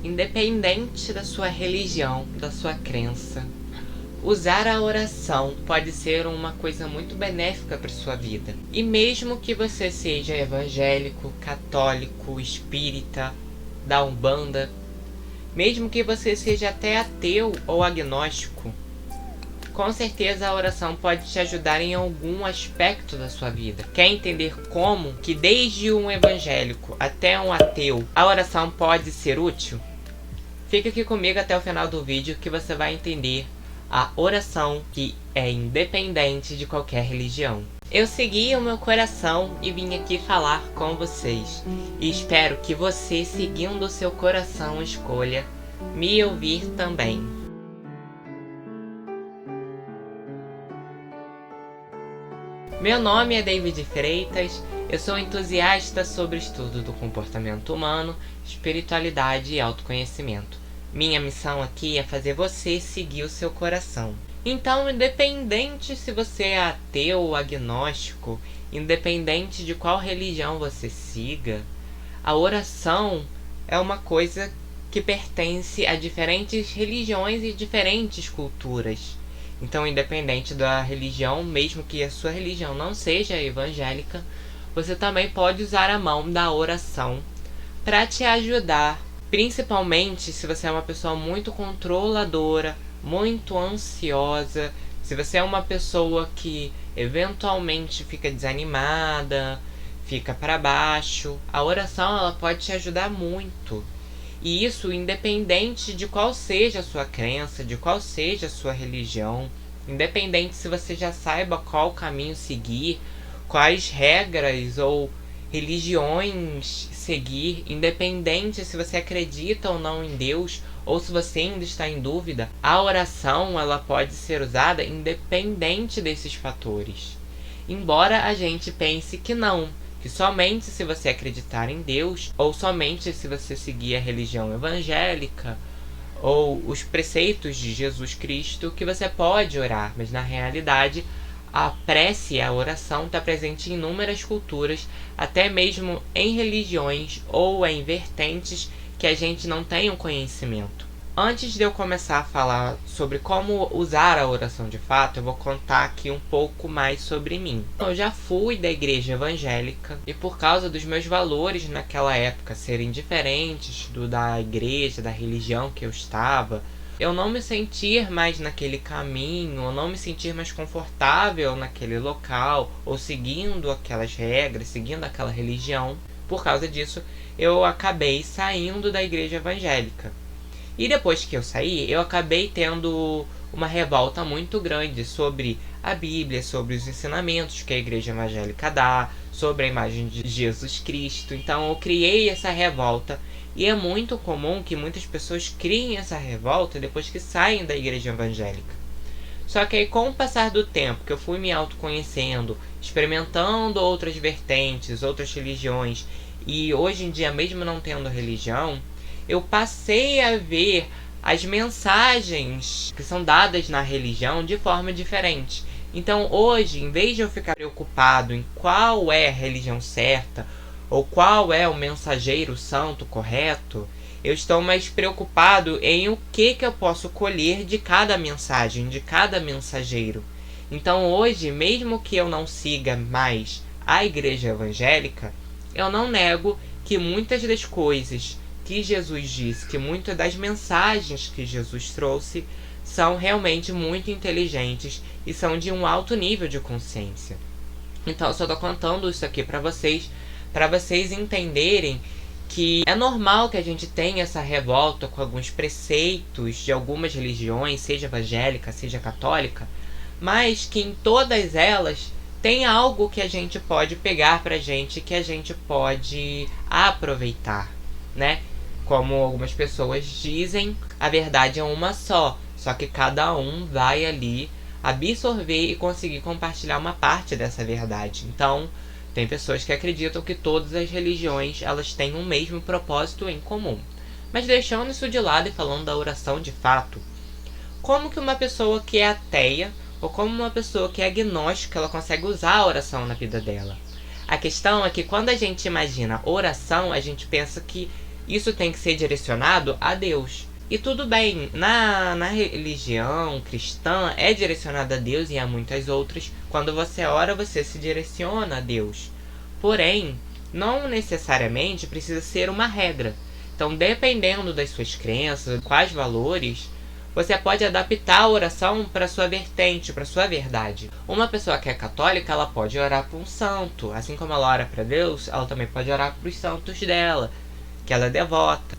Independente da sua religião, da sua crença, usar a oração pode ser uma coisa muito benéfica para sua vida. E mesmo que você seja evangélico, católico, espírita, da Umbanda, mesmo que você seja até ateu ou agnóstico, com certeza a oração pode te ajudar em algum aspecto da sua vida. Quer entender como que desde um evangélico até um ateu, a oração pode ser útil? Fica aqui comigo até o final do vídeo que você vai entender a oração, que é independente de qualquer religião. Eu segui o meu coração e vim aqui falar com vocês. E espero que você, seguindo o seu coração, escolha me ouvir também. Meu nome é David Freitas, eu sou entusiasta sobre o estudo do comportamento humano, espiritualidade e autoconhecimento. Minha missão aqui é fazer você seguir o seu coração. Então, independente se você é ateu ou agnóstico, independente de qual religião você siga, a oração é uma coisa que pertence a diferentes religiões e diferentes culturas. Então, independente da religião, mesmo que a sua religião não seja evangélica, você também pode usar a mão da oração para te ajudar, principalmente se você é uma pessoa muito controladora, muito ansiosa, se você é uma pessoa que eventualmente fica desanimada, fica para baixo, a oração ela pode te ajudar muito. E isso independente de qual seja a sua crença, de qual seja a sua religião, independente se você já saiba qual caminho seguir, quais regras ou religiões seguir, independente se você acredita ou não em Deus, ou se você ainda está em dúvida, a oração ela pode ser usada independente desses fatores. Embora a gente pense que não, que somente se você acreditar em Deus, ou somente se você seguir a religião evangélica, ou os preceitos de Jesus Cristo, que você pode orar. Mas na realidade, a prece, a oração, está presente em inúmeras culturas, até mesmo em religiões ou em vertentes que a gente não tem um conhecimento. Antes de eu começar a falar sobre como usar a oração de fato, eu vou contar aqui um pouco mais sobre mim. Eu já fui da igreja evangélica e por causa dos meus valores naquela época serem diferentes do da igreja, da religião que eu estava, eu não me sentir mais naquele caminho, eu não me sentir mais confortável naquele local, ou seguindo aquelas regras, seguindo aquela religião. Por causa disso, eu acabei saindo da igreja evangélica. E depois que eu saí, eu acabei tendo uma revolta muito grande sobre a Bíblia, sobre os ensinamentos que a igreja evangélica dá, sobre a imagem de Jesus Cristo. Então eu criei essa revolta. E é muito comum que muitas pessoas criem essa revolta depois que saem da igreja evangélica. Só que aí, com o passar do tempo, que eu fui me autoconhecendo, experimentando outras vertentes, outras religiões, e hoje em dia, mesmo não tendo religião, eu passei a ver as mensagens que são dadas na religião de forma diferente. Então hoje, em vez de eu ficar preocupado em qual é a religião certa, ou qual é o mensageiro santo correto, eu estou mais preocupado em o que eu posso colher de cada mensagem, de cada mensageiro. Então hoje, mesmo que eu não siga mais a igreja evangélica, eu não nego que muitas das coisas que Jesus disse, que muitas das mensagens que Jesus trouxe são realmente muito inteligentes e são de um alto nível de consciência. Então eu só estou contando isso aqui para vocês entenderem que é normal que a gente tenha essa revolta com alguns preceitos de algumas religiões, seja evangélica, seja católica, mas que em todas elas tem algo que a gente pode pegar pra gente, que a gente pode aproveitar, né? Como algumas pessoas dizem, a verdade é uma só que cada um vai ali absorver e conseguir compartilhar uma parte dessa verdade. Então, tem pessoas que acreditam que todas as religiões elas têm um mesmo propósito em comum. Mas deixando isso de lado e falando da oração de fato, como que uma pessoa que é ateia ou como uma pessoa que é agnóstica ela consegue usar a oração na vida dela? A questão é que quando a gente imagina oração, a gente pensa que Isso tem que ser direcionado a Deus. E tudo bem, na religião cristã é direcionado a Deus e a muitas outras. Quando você ora, você se direciona a Deus. Porém, não necessariamente precisa ser uma regra. Então, dependendo das suas crenças, quais valores, você pode adaptar a oração para sua vertente, para sua verdade. Uma pessoa que é católica, ela pode orar para um santo. Assim como ela ora para Deus, ela também pode orar para os santos dela, que ela é devota.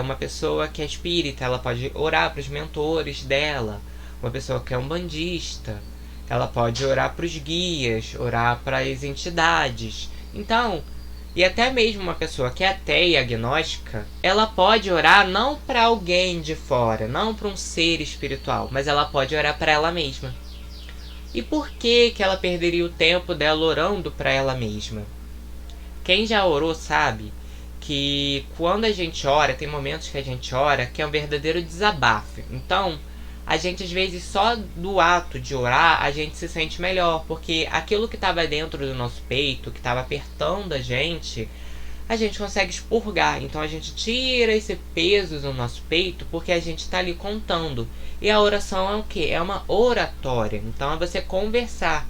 Uma pessoa que é espírita, ela pode orar para os mentores dela. Uma pessoa que é umbandista, ela pode orar para os guias, orar para as entidades. Então, e até mesmo uma pessoa que é ateia e agnóstica, ela pode orar não para alguém de fora, não para um ser espiritual, mas ela pode orar para ela mesma. E por que ela perderia o tempo dela orando para ela mesma? Quem já orou sabe que quando a gente ora, tem momentos que a gente ora que é um verdadeiro desabafo. Então, a gente às vezes só do ato de orar, a gente se sente melhor, porque aquilo que estava dentro do nosso peito, que estava apertando a gente consegue expurgar. Então a gente tira esse peso do nosso peito, porque a gente está ali contando. E a oração é o quê? É uma oratória. Então é você conversar.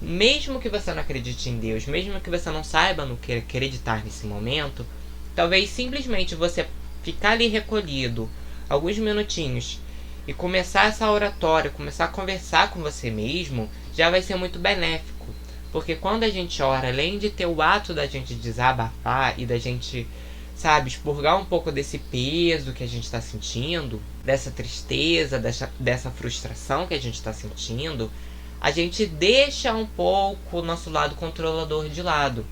Mesmo que você não acredite em Deus, mesmo que você não saiba no que acreditar nesse momento, talvez simplesmente você ficar ali recolhido alguns minutinhos e começar essa oratória, começar a conversar com você mesmo, já vai ser muito benéfico. Porque quando a gente ora, além de ter o ato da gente desabafar e da gente, expurgar um pouco desse peso que a gente está sentindo, dessa tristeza, dessa frustração que a gente está sentindo, a gente deixa um pouco o nosso lado controlador de lado.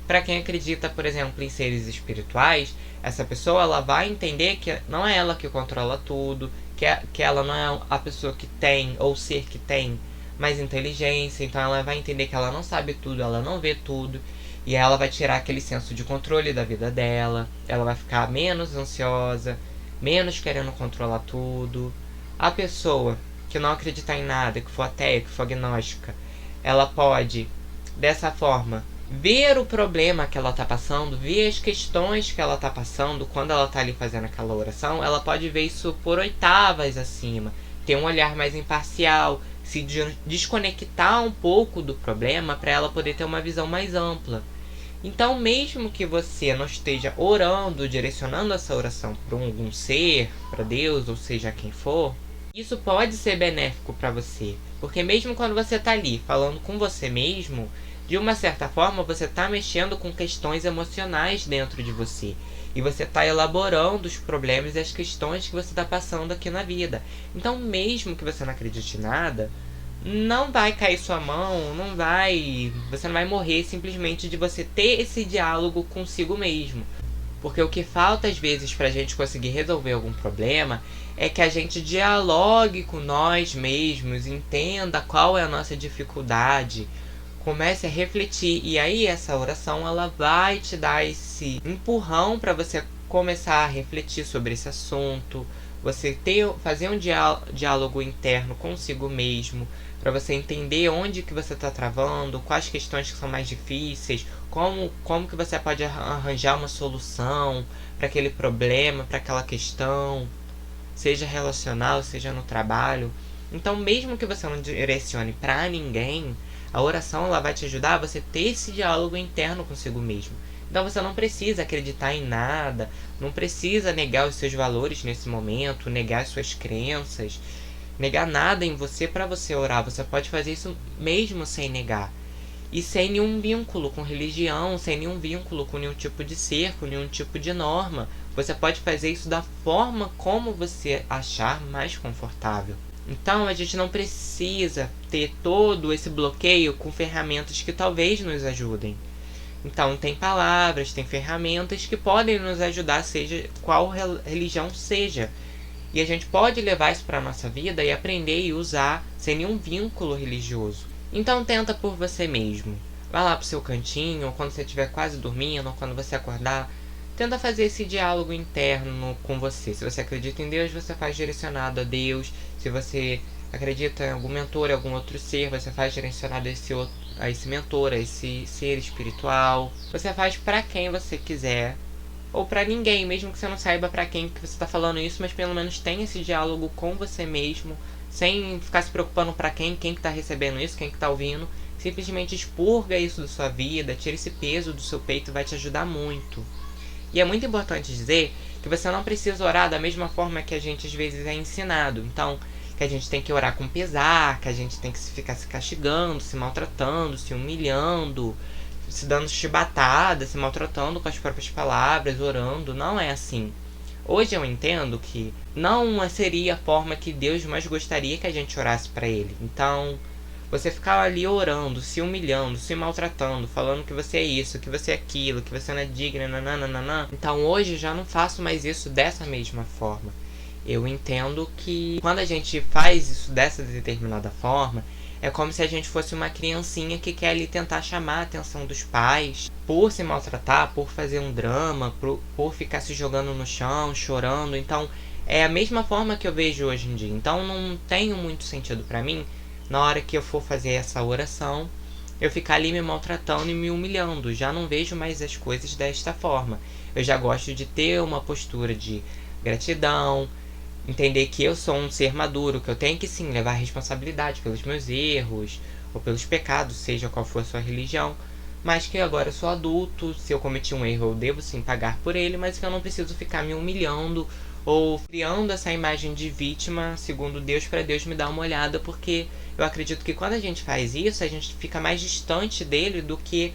Para quem acredita, por exemplo, em seres espirituais, essa pessoa ela vai entender que não é ela que controla tudo, que ela não é a pessoa que tem, ou ser que tem mais inteligência. Então ela vai entender que ela não sabe tudo, ela não vê tudo. E ela vai tirar aquele senso de controle da vida dela. Ela vai ficar menos ansiosa, menos querendo controlar tudo. A pessoa que não acredita em nada, que for ateia, que for agnóstica, ela pode, dessa forma, ver o problema que ela está passando, ver as questões que ela está passando quando ela está ali fazendo aquela oração. Ela pode ver isso por oitavas acima, ter um olhar mais imparcial, se desconectar um pouco do problema para ela poder ter uma visão mais ampla. Então, mesmo que você não esteja orando, direcionando essa oração para algum ser, para Deus, ou seja quem for, isso pode ser benéfico para você. Porque mesmo quando você está ali falando com você mesmo, de uma certa forma você está mexendo com questões emocionais dentro de você. E você está elaborando os problemas e as questões que você está passando aqui na vida. Então, mesmo que você não acredite em nada, não vai cair sua mão, você não vai morrer simplesmente de você ter esse diálogo consigo mesmo. Porque o que falta às vezes pra gente conseguir resolver algum problema é que a gente dialogue com nós mesmos, entenda qual é a nossa dificuldade, comece a refletir. E aí essa oração ela vai te dar esse empurrão para você começar a refletir sobre esse assunto, você fazer um diálogo interno consigo mesmo, para você entender onde que você está travando, quais questões que são mais difíceis, como que você pode arranjar uma solução para aquele problema, para aquela questão, seja relacional, seja no trabalho. Então, mesmo que você não direcione para ninguém, a oração ela vai te ajudar a você ter esse diálogo interno consigo mesmo. Então você não precisa acreditar em nada, não precisa negar os seus valores nesse momento, negar as suas crenças, negar nada em você para você orar. Você pode fazer isso mesmo sem negar. E sem nenhum vínculo com religião, sem nenhum vínculo com nenhum tipo de ser, com nenhum tipo de norma. Você pode fazer isso da forma como você achar mais confortável. Então a gente não precisa ter todo esse bloqueio com ferramentas que talvez nos ajudem. Então tem palavras, tem ferramentas que podem nos ajudar, seja qual religião seja. E a gente pode levar isso para a nossa vida e aprender e usar sem nenhum vínculo religioso. Então tenta por você mesmo. Vai lá pro seu cantinho, ou quando você estiver quase dormindo, ou quando você acordar. Tenta fazer esse diálogo interno com você. Se você acredita em Deus, você faz direcionado a Deus. Se você acredita em algum mentor, em algum outro ser, você faz direcionado a esse mentor, a esse ser espiritual. Você faz para quem você quiser. ou pra ninguém, mesmo que você não saiba pra quem que você tá falando isso, mas pelo menos tenha esse diálogo com você mesmo, sem ficar se preocupando pra quem que tá recebendo isso, quem que tá ouvindo. Simplesmente expurga isso da sua vida, tira esse peso do seu peito, vai te ajudar muito. E é muito importante dizer que você não precisa orar da mesma forma que a gente às vezes é ensinado. Então, que a gente tem que orar com pesar, que a gente tem que ficar se castigando, se maltratando, se humilhando, se dando chibatada, se maltratando com as próprias palavras, orando. Não é assim. Hoje eu entendo que não seria a forma que Deus mais gostaria que a gente orasse para Ele. Então, você ficar ali orando, se humilhando, se maltratando, falando que você é isso, que você é aquilo, que você não é digna, nananana. Então hoje eu já não faço mais isso dessa mesma forma. Eu entendo que quando a gente faz isso dessa determinada forma, é como se a gente fosse uma criancinha que quer ali tentar chamar a atenção dos pais por se maltratar, por fazer um drama, por ficar se jogando no chão, chorando. Então é a mesma forma que eu vejo hoje em dia. Então não tem muito sentido pra mim, na hora que eu for fazer essa oração, eu ficar ali me maltratando e me humilhando. Já não vejo mais as coisas desta forma. Eu já gosto de ter uma postura de gratidão, entender que eu sou um ser maduro, que eu tenho que sim levar responsabilidade pelos meus erros ou pelos pecados, seja qual for a sua religião, mas que agora eu sou adulto, se eu cometi um erro eu devo sim pagar por ele, mas que eu não preciso ficar me humilhando ou criando essa imagem de vítima, segundo Deus, para Deus me dar uma olhada, porque eu acredito que quando a gente faz isso, a gente fica mais distante dele do que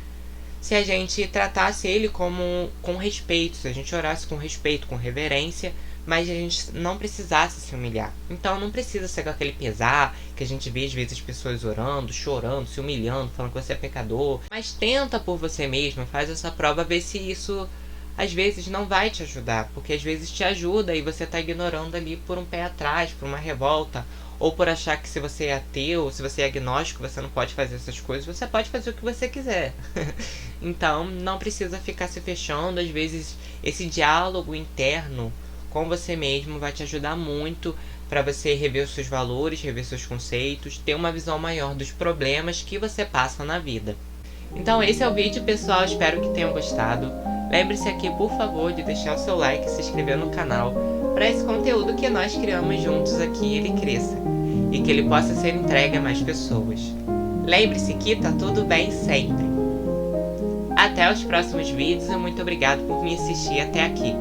se a gente tratasse ele com respeito, se a gente orasse com respeito, com reverência, mas a gente não precisasse se humilhar. Então não precisa ser com aquele pesar que a gente vê às vezes as pessoas orando, chorando, se humilhando, falando que você é pecador. Mas tenta por você mesmo, faz essa prova, ver se isso às vezes não vai te ajudar, porque às vezes te ajuda e você está ignorando ali por um pé atrás, por uma revolta, ou por achar que se você é ateu, se você é agnóstico, você não pode fazer essas coisas. Você pode fazer o que você quiser. Então não precisa ficar se fechando. Às vezes esse diálogo interno com você mesmo vai te ajudar muito para você rever os seus valores, rever seus conceitos, ter uma visão maior dos problemas que você passa na vida. Então esse é o vídeo, pessoal, espero que tenham gostado. Lembre-se aqui, por favor, de deixar o seu like e se inscrever no canal, para esse conteúdo que nós criamos juntos aqui ele cresça, e que ele possa ser entregue a mais pessoas. Lembre-se que tá tudo bem sempre. Até os próximos vídeos e muito obrigado por me assistir até aqui.